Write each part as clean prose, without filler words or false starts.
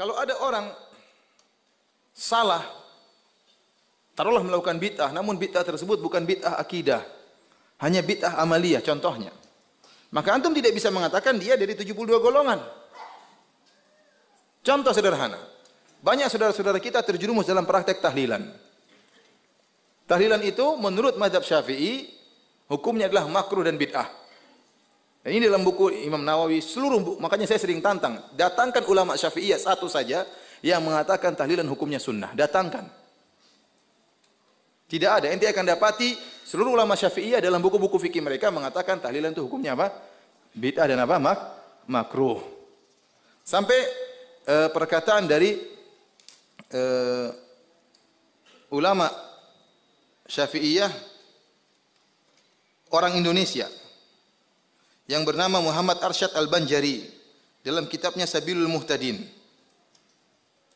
Kalau ada orang salah, taruhlah melakukan bid'ah, namun bid'ah tersebut bukan bid'ah akidah, hanya bid'ah amaliyah contohnya, maka antum tidak bisa mengatakan dia dari 72 golongan. Contoh sederhana, banyak saudara-saudara kita terjerumus dalam praktek tahlilan. Tahlilan itu menurut mazhab Syafi'i hukumnya adalah makruh dan bid'ah. Dan ini dalam buku Imam Nawawi makanya saya sering tantang, datangkan ulama Syafi'iyah satu saja yang mengatakan tahlilan hukumnya sunnah, datangkan. Tidak ada, ente akan dapati seluruh ulama Syafi'iyah dalam buku-buku fikih mereka mengatakan tahlilan itu hukumnya apa? Bid'ah dan apa? Makruh. Sampai perkataan dari ulama Syafi'iyah orang Indonesia yang bernama Muhammad Arsyad Al-Banjari dalam kitabnya Sabilul Muhtadin.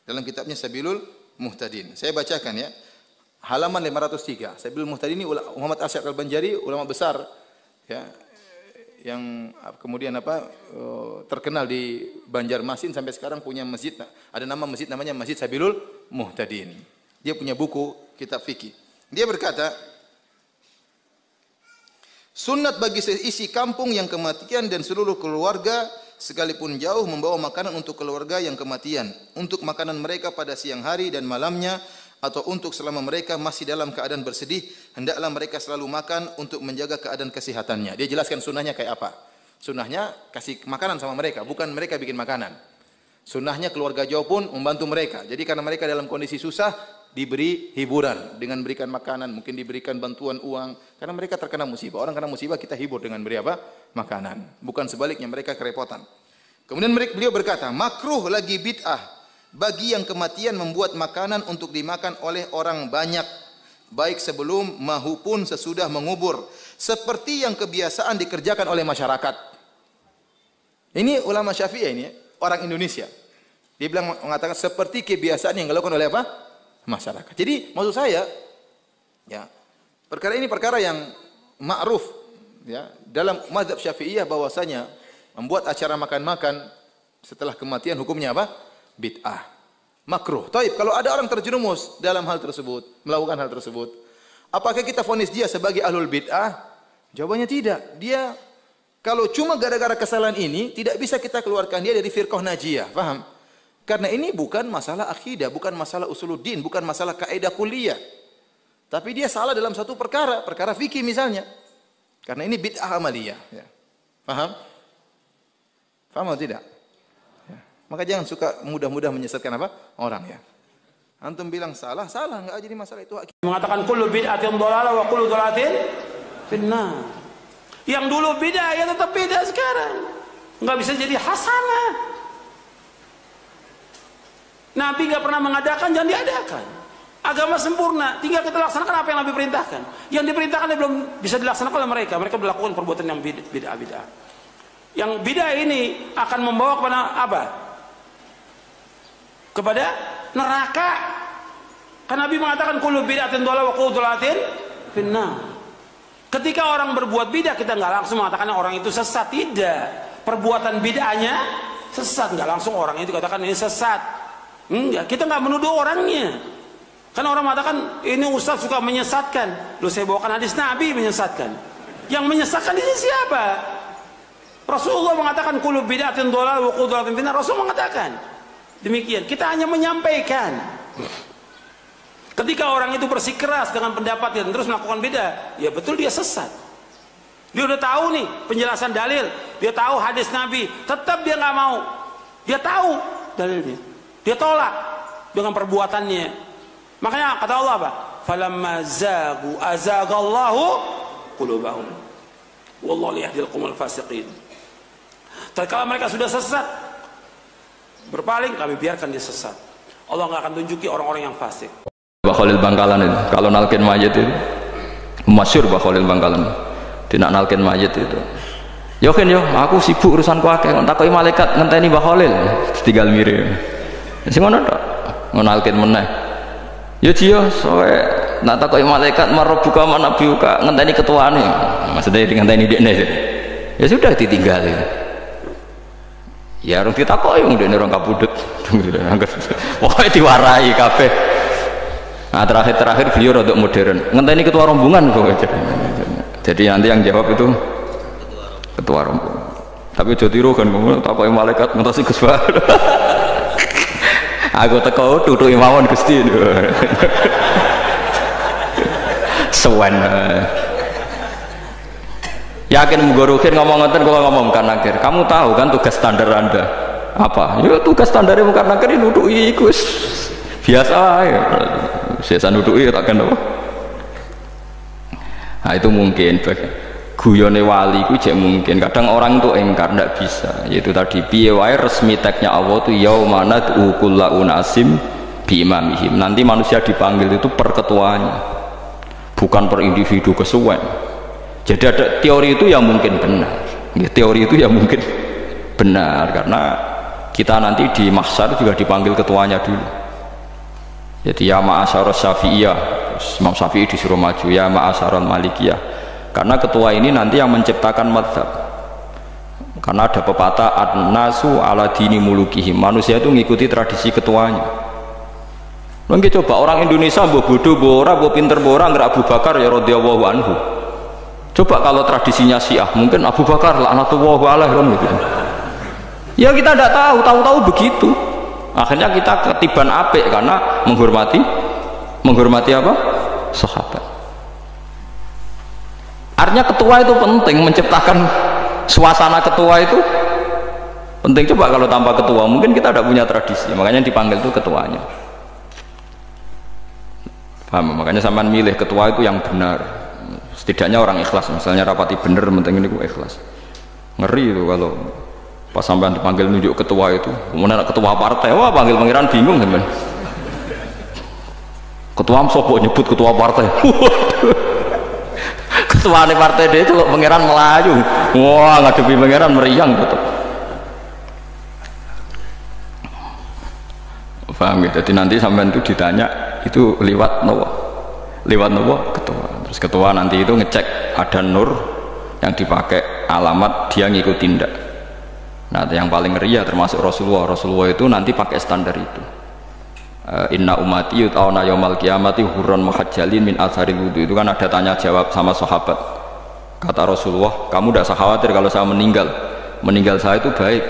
Dalam kitabnya Sabilul Muhtadin. Saya bacakan ya. Halaman 503. Sabilul Muhtadin ini Muhammad Arsyad Al-Banjari, ulama besar ya, yang kemudian terkenal di Banjarmasin sampai sekarang punya masjid. Ada nama masjid namanya Masjid Sabilul Muhtadin. Dia punya buku kitab fikih. Dia berkata, sunat bagi seisi kampung yang kematian dan seluruh keluarga sekalipun jauh membawa makanan untuk keluarga yang kematian, untuk makanan mereka pada siang hari dan malamnya, atau untuk selama mereka masih dalam keadaan bersedih, hendaklah mereka selalu makan untuk menjaga keadaan kesehatannya. Dia jelaskan sunnahnya kayak apa. Sunnahnya kasih makanan sama mereka, bukan mereka bikin makanan. Sunnahnya keluarga jauh pun membantu mereka. Jadi karena mereka dalam kondisi susah, diberi hiburan dengan berikan makanan, mungkin diberikan bantuan uang, karena mereka terkena musibah. Orang kena musibah kita hibur dengan beri apa? Makanan. Bukan sebaliknya, mereka kerepotan. Kemudian beliau berkata, makruh lagi bid'ah bagi yang kematian membuat makanan untuk dimakan oleh orang banyak, baik sebelum maupun sesudah mengubur, seperti yang kebiasaan dikerjakan oleh masyarakat. Ini ulama Syafi'iyah ini, orang Indonesia. Dia bilang, mengatakan seperti kebiasaan yang dilakukan oleh apa? Masyarakat. Jadi maksud saya, ya, perkara ini perkara yang ma'ruf, ya, dalam mazhab Syafi'iyah bahwasanya membuat acara makan-makan setelah kematian hukumnya apa? Bid'ah, makruh. Taib, kalau ada orang terjerumus dalam hal tersebut, melakukan hal tersebut, apakah kita vonis dia sebagai ahlul bid'ah? Jawabannya tidak. Dia kalau cuma gara-gara kesalahan ini, tidak bisa kita keluarkan dia dari firqah najiyah, paham? Karena ini bukan masalah akidah, bukan masalah usuluddin, bukan masalah kaidah kuliah. Tapi dia salah dalam satu perkara, perkara fikih misalnya. Karena ini bid'ah amaliyah. Ya. Paham? Paham atau tidak? Ya. Maka jangan suka mudah-mudah menyesatkan apa? Orang ya. Antum bilang salah, salah, enggak jadi masalah itu. Mengatakan kullu bid'atin dhalalah wa kullu dhalalatin finnar. Yang dulu bid'ah ya tetap bid'ah sekarang. Enggak bisa jadi hasanah. Nabi nggak pernah mengadakan, jangan diadakan. Agama sempurna, tinggal kita laksanakan apa yang Nabi perintahkan. Yang diperintahkan belum bisa dilaksanakan oleh mereka. Mereka melakukan perbuatan yang bid'ah. Yang bid'ah ini akan membawa kepada apa? Kepada neraka. Karena Nabi mengatakan kullu bid'atin dhalalah wa kullu dhalalatin finnar. Ketika orang berbuat bid'ah, kita nggak langsung mengatakan orang itu sesat, tidak. Perbuatan bid'ahnya sesat, nggak langsung orang itu katakan ini sesat. Enggak, kita nggak menuduh orangnya. Karena orang mengatakan ini ustaz suka menyesatkan. Loh, saya bawakan hadis Nabi menyesatkan. Yang menyesatkan ini siapa? Rasulullah mengatakan kullu bid'atin dhalalah wa kullu dhalalatin finnar. Rasul mengatakan demikian. Kita hanya menyampaikan. Ketika orang itu bersikeras dengan pendapat dan terus melakukan bid'ah, ya betul dia sesat. Dia udah tahu nih penjelasan dalil, dia tahu hadis Nabi, tetap dia nggak mau. Dia tahu dalilnya. Dia tolak dengan perbuatannya. Makanya kata Allah apa? Falamma zagu azagallahu qulubahum. Wallahu yahdil qaumul fasiqin. Tatkala mereka sudah sesat, berpaling, kami biarkan dia sesat. Allah nggak akan tunjuki orang-orang yang fasik. Mbah Khalil Bangkalan itu, kalau nalkin mayit itu masyhur Mbah Khalil Bangkalan. Tidak nalkin mayit itu. Yo kan yo, aku sibuk urusanku akeh, takoki malaikat ngenteni Mbah Khalil, tinggal mirip. Sing ngono tok, ngonalkin meneh. Ya jiyo, soe nak takoki malaikat marbuka manabiuka ngenteni ketuane. Maksudnya ngenteni dekne. Ya sudah ditinggal. Ya orang ditakoki wong dene orang kabudut. Pokoke diwarai kabeh. Nah, terakhir beliau rada modern. Ngenteni ketua rombongan kok. Jadi nanti yang jawab itu ketua rombongan. Tapi aja tiru kan ngomong takoki malaikat ngentosi Gus Bah. Aku teko tutuki mawon Gusti. Sewen. Yakin menggorokin ngomong ngoten kalau ngomong kan akhir. Kamu tahu kan tugas standar Anda apa? Ya tugas standarnya bukan akhir ini nuduki iku biasa ya. Biasa nuduki tak kan apa? Nah itu mungkin guyone wali ku jek mungkin. Kadang orang itu engkar ndak bisa. Yaitu tadi piye wae resmi teknya Allah tu yaumana kullu unasim bi imamihim. Nanti manusia dipanggil itu per ketuanya. Bukan per individu kesuwen. Jadi ada teori itu yang mungkin benar, ya, teori itu yang mungkin benar karena kita nanti di mahsyar juga dipanggil ketuanya dulu. Jadi ya ma'asyarul syafi'iyah, Imam Syafi'i disuruh maju, ya ma'asyarul malikiyah, karena ketua ini nanti yang menciptakan madhab. Karena ada pepatah an-nasu ala dini mulukihim, manusia itu mengikuti tradisi ketuanya. Mungkin coba orang Indonesia mbok bodoh mbok ora mbok pinter mbok ora nggak Abu Bakar ya radhiyallahu anhu. Coba kalau tradisinya Syiah, mungkin Abu Bakar laknatullah alaihi kan gitu. Ya kita tidak tahu, tahu-tahu begitu. Akhirnya kita ketiban apik karena menghormati apa? Sahabat. Artinya ketua itu penting, menciptakan suasana ketua itu penting. Coba kalau tanpa ketua, mungkin kita tidak punya tradisi. Makanya dipanggil itu ketuanya. Paham? Makanya sampean milih ketua itu yang benar. Setidaknya orang ikhlas, misalnya rapati bener penting ini ikhlas. Ngeri itu kalau pas sampean dipanggil nunjuk ketua itu, kemudian ketua partai, wah panggil pangeran bingung teman. Ketua sopo nyebut ketua partai. Ketua partai dia itu pangeran Melayu, wah ngadepi pangeran meriang betul. Paham ya? Jadi nanti sampean itu ditanya itu lewat nopo ketua. Terus ketua nanti itu ngecek ada nur yang dipakai alamat dia ngikutin ndak. Nah yang paling ngeri ya termasuk Rasulullah itu nanti pakai standar itu. Inna umati yut'auna yaumal qiyamati hurran muhajjalin min atharil wudu. Itu kan ada tanya jawab sama sahabat. Kata Rasulullah, kamu tidak usah khawatir kalau saya meninggal saya itu baik.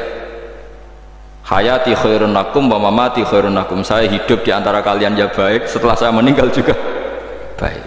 Hayati khairun lakum wa mamati khairun lakum. Saya hidup di antara kalian ya baik, setelah saya meninggal juga baik.